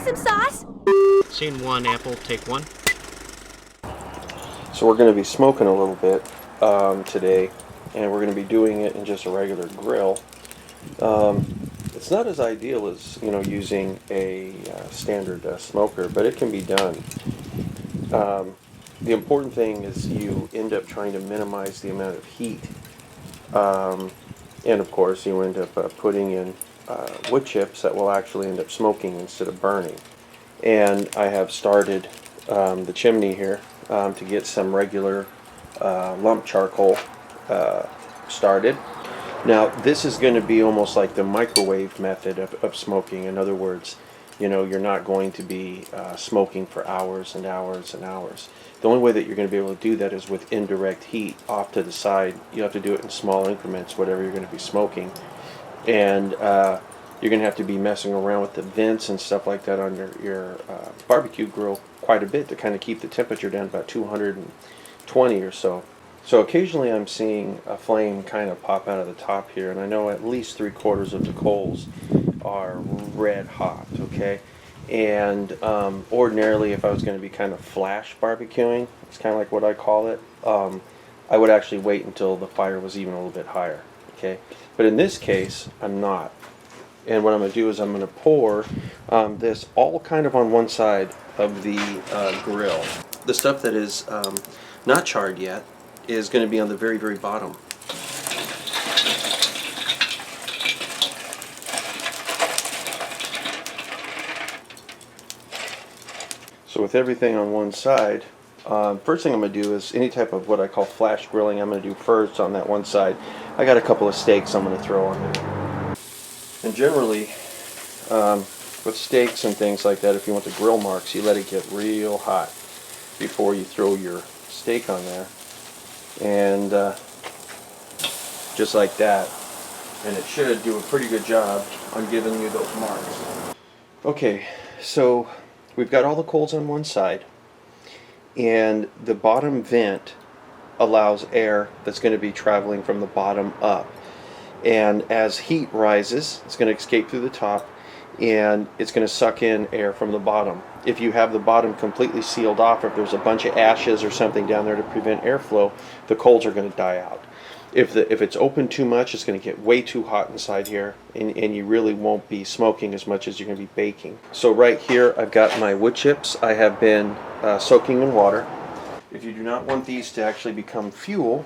want some sauce? Scene 1, Apple, take 1. So we're going to be smoking a little bit today, and we're going to be doing it in just a regular grill. It's not as ideal as using a standard smoker, but it can be done. The important thing is you end up trying to minimize the amount of heat, and of course you end up putting in wood chips that will actually end up smoking instead of burning. And I have started the chimney here to get some regular lump charcoal started. Now this is going to be almost like the microwave method of smoking. In other words, you're not going to be smoking for hours and hours and hours. The only way that you're going to be able to do that is with indirect heat off to the side. You have to do it in small increments, whatever you're going to be smoking. And you're going to have to be messing around with the vents and stuff like that on your barbecue grill quite a bit to kind of keep the temperature down about 220 or so. So occasionally I'm seeing a flame kind of pop out of the top here, and I know at least 3/4 of the coals are red hot, okay? And ordinarily, if I was going to be kind of flash barbecuing, it's kind of like what I call it, I would actually wait until the fire was even a little bit higher, okay? But in this case, I'm not. And what I'm going to do is I'm going to pour this all kind of on one side of the grill. The stuff that is not charred yet is going to be on the very, very bottom. So with everything on one side, first thing I'm going to do is any type of what I call flash grilling I'm going to do first on that one side. I got a couple of steaks I'm going to throw on there. And generally, with steaks and things like that, if you want the grill marks, you let it get real hot before you throw your steak on there. And just like that. And it should do a pretty good job on giving you those marks. Okay, so we've got all the coals on one side, and the bottom vent allows air that's going to be traveling from the bottom up. And as heat rises, it's going to escape through the top, and it's going to suck in air from the bottom. If you have the bottom completely sealed off, or if there's a bunch of ashes or something down there to prevent airflow, the coals are going to die out. If it's open too much, it's going to get way too hot inside here, and you really won't be smoking as much as you're going to be baking. So right here, I've got my wood chips. I have been soaking in water. If you do not want these to actually become fuel,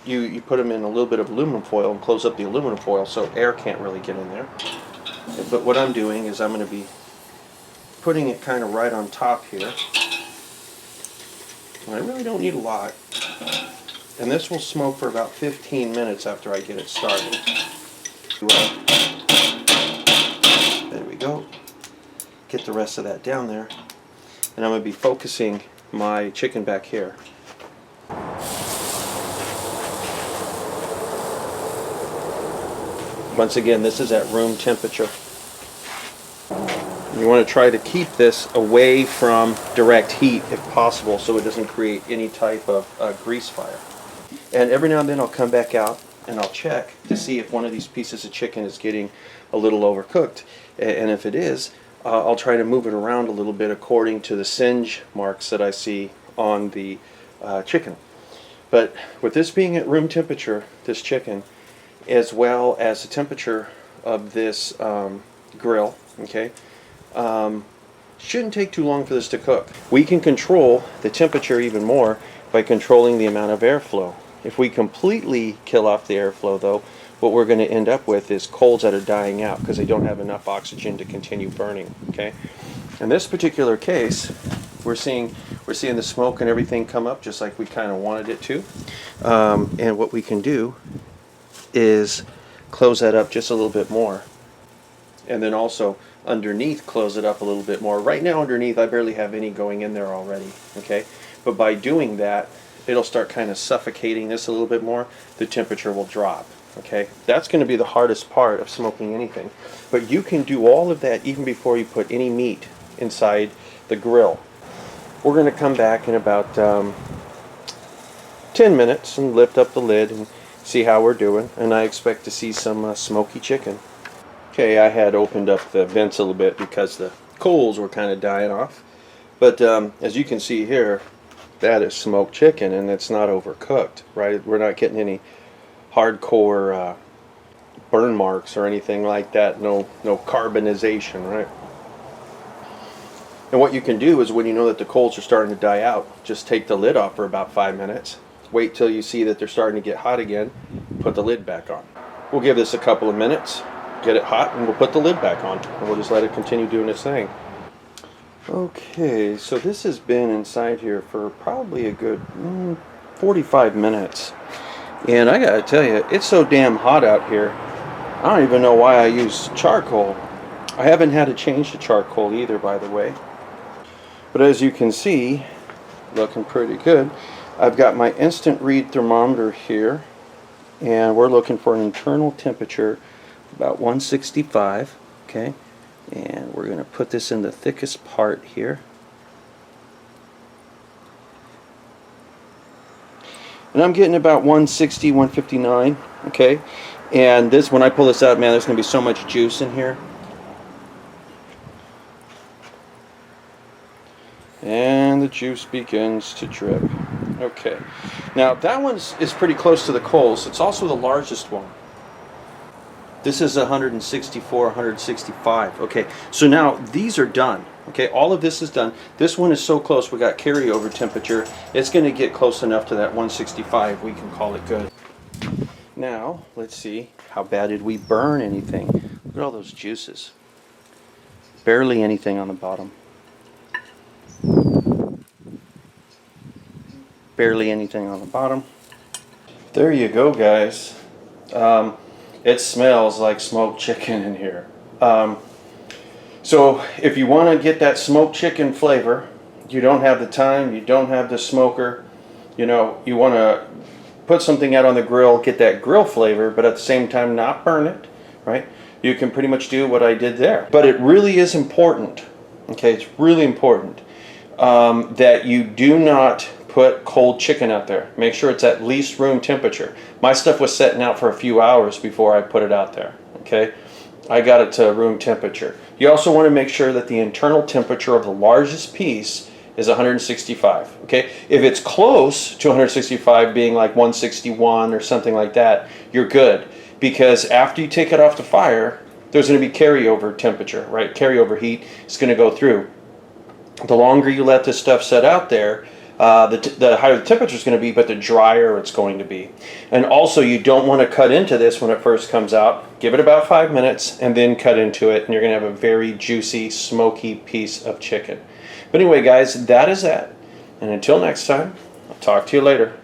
you put them in a little bit of aluminum foil and close up the aluminum foil so air can't really get in there. But what I'm doing is I'm going to be putting it kind of right on top here. And I really don't need a lot. And this will smoke for about 15 minutes after I get it started. There we go. Get the rest of that down there. And I'm going to be focusing my chicken back here. Once again, this is at room temperature. You want to try to keep this away from direct heat if possible so it doesn't create any type of grease fire. And every now and then I'll come back out and I'll check to see if one of these pieces of chicken is getting a little overcooked. And if it is, I'll try to move it around a little bit according to the singe marks that I see on the chicken. But with this being at room temperature, this chicken, as well as the temperature of this grill, okay, shouldn't take too long for this to cook. We can control the temperature even more by controlling the amount of airflow. If we completely kill off the airflow, though, what we're going to end up with is coals that are dying out because they don't have enough oxygen to continue burning. Okay, in this particular case, we're seeing the smoke and everything come up just like we kind of wanted it to. And what we can do is close that up just a little bit more, and then also underneath close it up a little bit more. Right now underneath I barely have any going in there already, okay, but by doing that it'll start kind of suffocating this a little bit more. The temperature will drop, okay. That's going to be the hardest part of smoking anything, but you can do all of that even before you put any meat inside the grill. We're going to come back in about 10 minutes and lift up the lid and see how we're doing, and I expect to see some smoky chicken. Okay, I had opened up the vents a little bit because the coals were kind of dying off. But as you can see here, that is smoked chicken, and it's not overcooked, right? We're not getting any hardcore burn marks or anything like that. No carbonization, right? And what you can do is, when you know that the coals are starting to die out, just take the lid off for about 5 minutes. Wait till you see that they're starting to get hot again. Put the lid back on. We'll give this a couple of minutes, get it hot, and we'll put the lid back on. And we'll just let it continue doing its thing. Okay, so this has been inside here for probably a good 45 minutes. And I gotta tell you, it's so damn hot out here. I don't even know why I use charcoal. I haven't had to change the charcoal either, by the way. But as you can see, looking pretty good. I've got my instant read thermometer here, and we're looking for an internal temperature about 165. Okay, and we're going to put this in the thickest part here. And I'm getting about 160, 159. Okay, and this, when I pull this out, man, there's going to be so much juice in here. And the juice begins to drip. Okay, now that one is pretty close to the coals. It's also the largest one. This is 164, 165. Okay, so now these are done. Okay, all of this is done. This one is so close, we got carryover temperature. It's going to get close enough to that 165. We can call it good. Now, let's see, how bad did we burn anything? Look at all those juices. Barely anything on the bottom. Barely anything on the bottom. There you go, guys. It smells like smoked chicken in here. So if you want to get that smoked chicken flavor, you don't have the time, you don't have the smoker, you know, you want to put something out on the grill, get that grill flavor, but at the same time not burn it, right? You can pretty much do what I did there. But it really is important, okay, it's really important that you do not put cold chicken out there. Make sure it's at least room temperature. My stuff was setting out for a few hours before I put it out there. Okay, I got it to room temperature. You also want to make sure that the internal temperature of the largest piece is 165. Okay, if it's close to 165, being like 161 or something like that, you're good, because after you take it off the fire, there's going to be carryover temperature, right? Carryover heat is going to go through. The longer you let this stuff set out there, the higher the temperature is going to be, but the drier it's going to be. And also, you don't want to cut into this when it first comes out. Give it about 5 minutes and then cut into it, and you're going to have a very juicy, smoky piece of chicken. But anyway, guys, that is that. And until next time, I'll talk to you later.